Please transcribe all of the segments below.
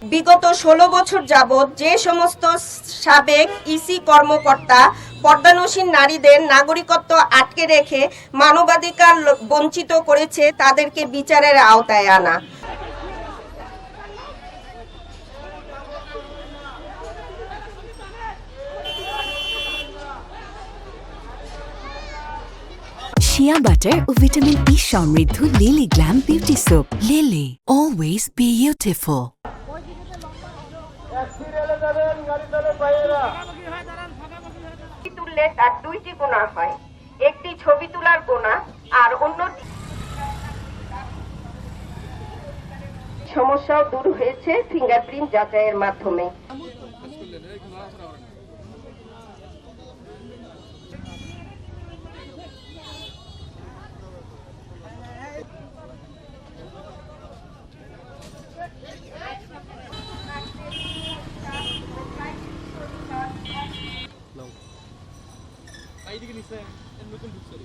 বিগত ১৬ বছর যাবৎ যে সমস্ত সাবেক ইসি কর্মকর্তা পর্দানসীন নারীদের নাগরিকত্ব আটকে রেখে মানবাধিকার বঞ্চিত করেছে তাদেরকে বিচারের আওতায় আনা। শিয়া বাটার ও ভিটামিন ই সমৃদ্ধ lily glam beauty soap. Lily, always beautiful. তুললে তার দুইটি গুণা হয়, একটি ছবি তোলার গুণা আর অন্য সমস্যাও দূর হয়েছে ফিঙ্গারপ্রিন্ট যাচাইয়ের মাধ্যমে। এইদিকে নিচে নতুন ঢুকছে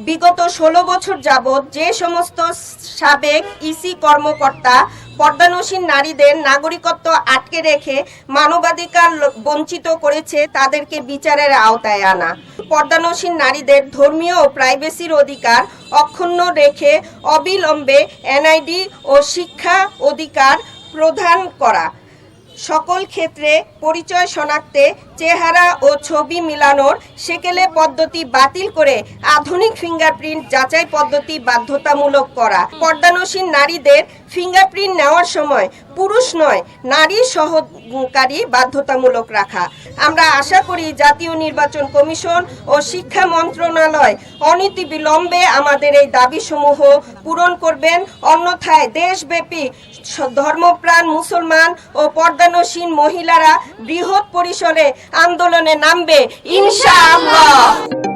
বিগত ১৬ বছর যাবৎ যে সমস্ত সাবেক ইসি কর্মকর্তা পর্দানসীন নারীদের নাগরিকত্ব আটকে রেখে মানবাধিকার বঞ্চিত করেছে তাদেরকে বিচারের আওতায় আনা। পর্দানসীন নারীদের ধর্মীয় ও প্রাইভেসির অধিকার অক্ষুণ্ণ রেখে অবিলম্বে এনআইডি ও শিক্ষা অধিকার প্রদান করা। সকল ক্ষেত্রে পরিচয় শনাক্তে চেহারা ও ছবি মিলানোর সেকেলে পদ্ধতি বাতিল করে আধুনিক ফিঙ্গারপ্রিন্ট যাচাই পদ্ধতি বাধ্যতামূলক করা। পর্দানসীন নারীদের ফিঙ্গারপ্রিন্ট নেওয়ার সময় পুরুষ নয় নারী সহকারী বাধ্যতামূলক রাখা। আমরা আশা করি জাতীয় নির্বাচন কমিশন ও শিক্ষা মন্ত্রণালয় অনতিবিলম্বে আমাদের এই দাবিসমূহ পূরণ করবেন, অন্যথায় দেশব্যাপী ধর্মপ্রাণ মুসলমান ও পর্দানসীন মহিলারা বৃহৎ পরিসরে আন্দোলনে নামবে ইনশাআল্লাহ।